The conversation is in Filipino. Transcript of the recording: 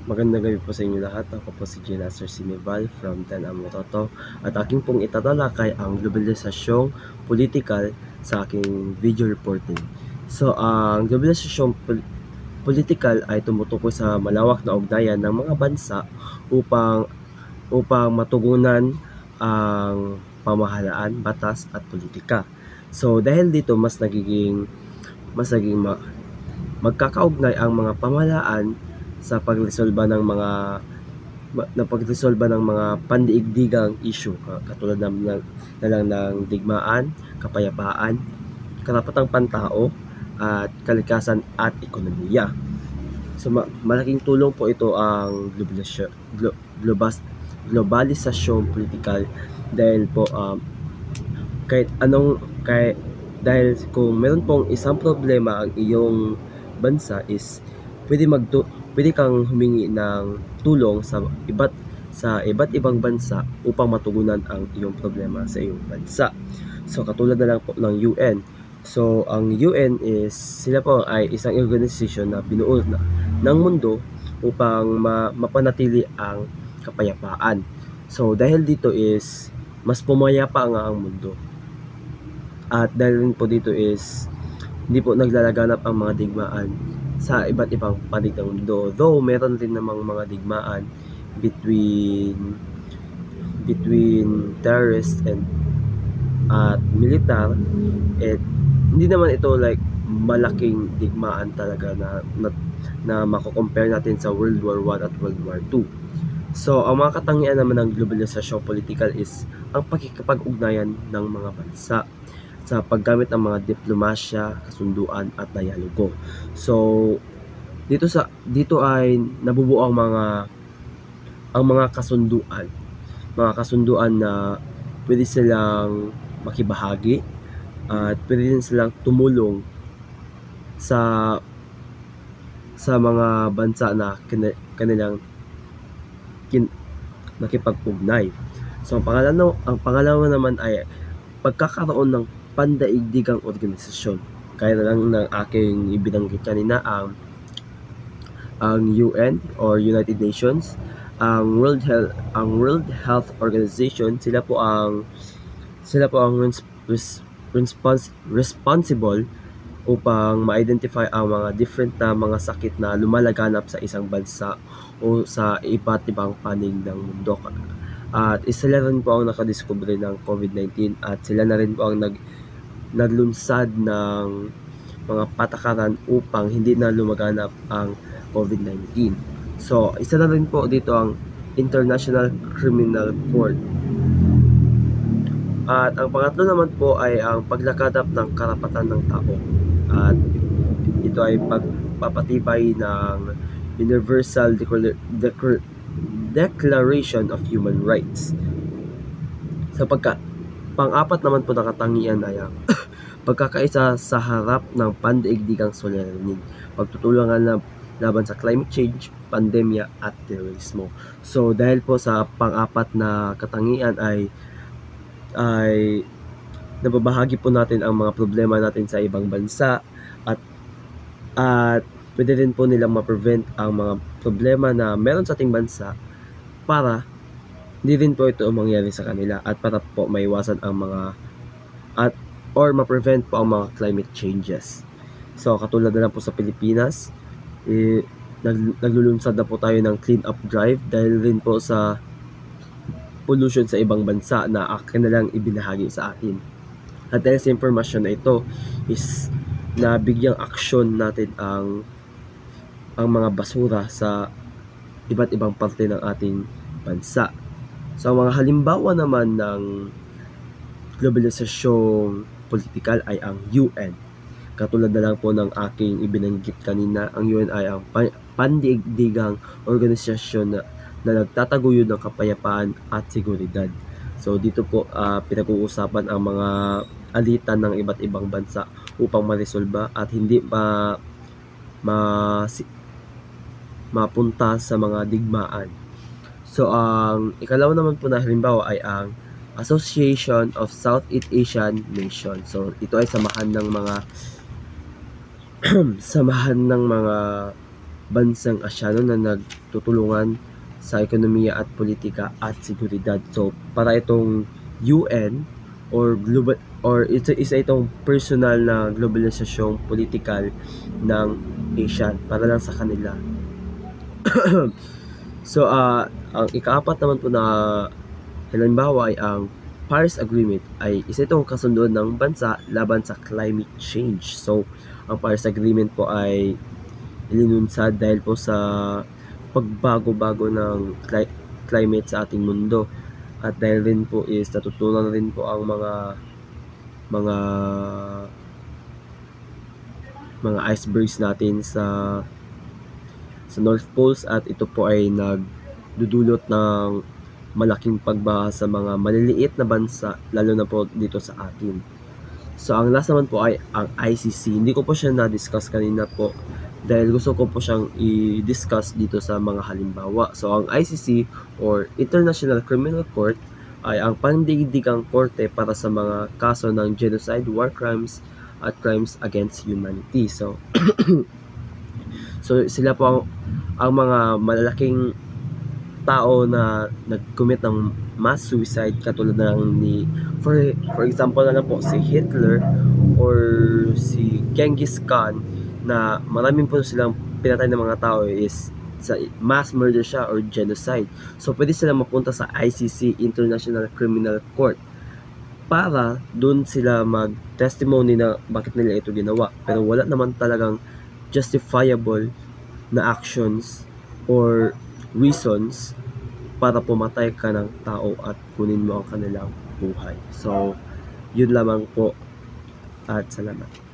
Magandang gabi po sa inyo lahat. Ako po si Gilaster Sinival from 10 Amototo at aking pong itatalakay ang globalisasyong politikal sa aking video reporting. So, ang globalisasyong politikal ay tumutukoy sa malawak na ugnayan ng mga bansa upang matugunan ang pamahalaan, batas at politika. So, dahil dito mas nagiging magkakaugnay ang mga pamahalaan sa pagresolba ng mga pandiigdigang issue katulad ng digmaan, kapayapaan, karapatang pantao at kalikasan at ekonomiya. So malaking tulong po ito ang globalisasyong politikal dahil po dahil kung meron pong isang problema ang iyong bansa is pwede kang humingi ng tulong sa iba't ibang bansa upang matugunan ang iyong problema sa iyong bansa. So katulad na lang po ng UN. So ang UN is sila po ay isang organisasyon na binuo ng mundo upang mapanatili ang kapayapaan. So dahil dito is mas pumayapa nga ang mundo. At dahil rin po dito is hindi po naglalaganap ang mga digmaan sa iba't ibang panig ng mundo. Though meron din namang mga digmaan between terrorists at militar, hindi naman ito like malaking digmaan talaga na mako-compare natin sa World War I at World War II. So, ang mga katangian naman ng globalisasyon political is ang pakikipag-ugnayan ng mga bansa sa paggamit ng mga diplomasya, kasunduan at dialogo. So dito ay nabubuo ang mga kasunduan na pwede silang makibahagi at pwede din silang tumulong sa mga bansa na kanilang nakipag-ugnay. So ang pangalawa naman ay pagkakaroon ng pandaigdigang organisasyon. Kaya na lang ng aking ibinanggit kanina ang UN or United Nations, ang World Health Organization, sila po ang responsible upang ma-identify ang mga different na mga sakit na lumalaganap sa isang bansa o sa iba't ibang panig ng mundo. At sila rin po ang nakadiskubre ng COVID-19 at sila na rin po ang naglunsad ng mga patakaran upang hindi na lumaganap ang COVID-19. So, isa na rin po dito ang International Criminal Court. At ang pangatlo naman po ay ang paglaganap ng karapatan ng tao. At ito ay pagpapatibay ng Universal Declaration of Human Rights. Sa pang-apat naman po na katangian ay ang pagkakaisa sa harap ng pandaigdigang suliranin, pagtutulungan laban sa climate change, pandemya at terorismo. So dahil po sa pang-apat na katangian ay nababahagi po natin ang mga problema natin sa ibang bansa at pwede rin po nilang ma-prevent ang mga problema na meron sa ating bansa para hindi rin po ito mangyari sa kanila at para po maiwasan ang or ma-prevent po ang mga climate changes. So katulad na lang po sa Pilipinas, naglulunsad na po tayo ng clean up drive dahil rin po sa pollution sa ibang bansa na akin na lang ibinahagi sa atin. At dahil sa impormasyon na ito is nabigyang aksyon natin ang mga basura sa iba't ibang parte ng ating bansa. So mga halimbawa naman ng globalisasyong politikal ay ang UN. Katulad na lang po ng aking ibinanggit kanina, ang UN ay ang pandaigdigang organisasyon na nagtataguyod ng kapayapaan at seguridad. So dito po pinag-uusapan ang mga alitan ng iba't ibang bansa upang maresolba at hindi mapunta sa mga digmaan. So ang ikalawa naman po na halimbawa ay ang Association of Southeast Asian Nations. So ito ay samahan ng mga bansang Asyano na nagtutulungan sa ekonomiya at politika at seguridad. So, para itong UN or global or isa itong personal na globalisasyong politikal ng Asia para lang sa kanila. So, ang ikaapat naman po na halimbawa ay ang Paris Agreement ay isa itong kasunduan ng bansa laban sa climate change. So, ang Paris Agreement po ay ilinunsad dahil po sa pagbago-bago ng climate sa ating mundo. At dahil rin po is natutunan rin po ang mga icebergs natin sa North Poles, at ito po ay nagdudulot ng malaking pagbaha sa mga maliliit na bansa, lalo na po dito sa atin. So, ang last naman po ay ang ICC. Hindi ko po siya na-discuss kanina po dahil gusto ko po siyang i-discuss dito sa mga halimbawa. So, ang ICC or International Criminal Court ay ang pandaigdigang korte para sa mga kaso ng genocide, war crimes, at crimes against humanity. So, sila po ang mga malalaking tao na nag-commit ng mass suicide, katulad na lang ni for example na lang po si Hitler or si Genghis Khan, na maraming po silang pinatay ng mga tao is sa mass murder siya or genocide. So pwede silang mapunta sa ICC, International Criminal Court, para doon sila mag-testimony na bakit nila ito ginawa. Pero wala naman talagang justifiable na actions or reasons para pumatay ka ng tao at kunin mo ang kanilang buhay. So, yun lamang po at salamat.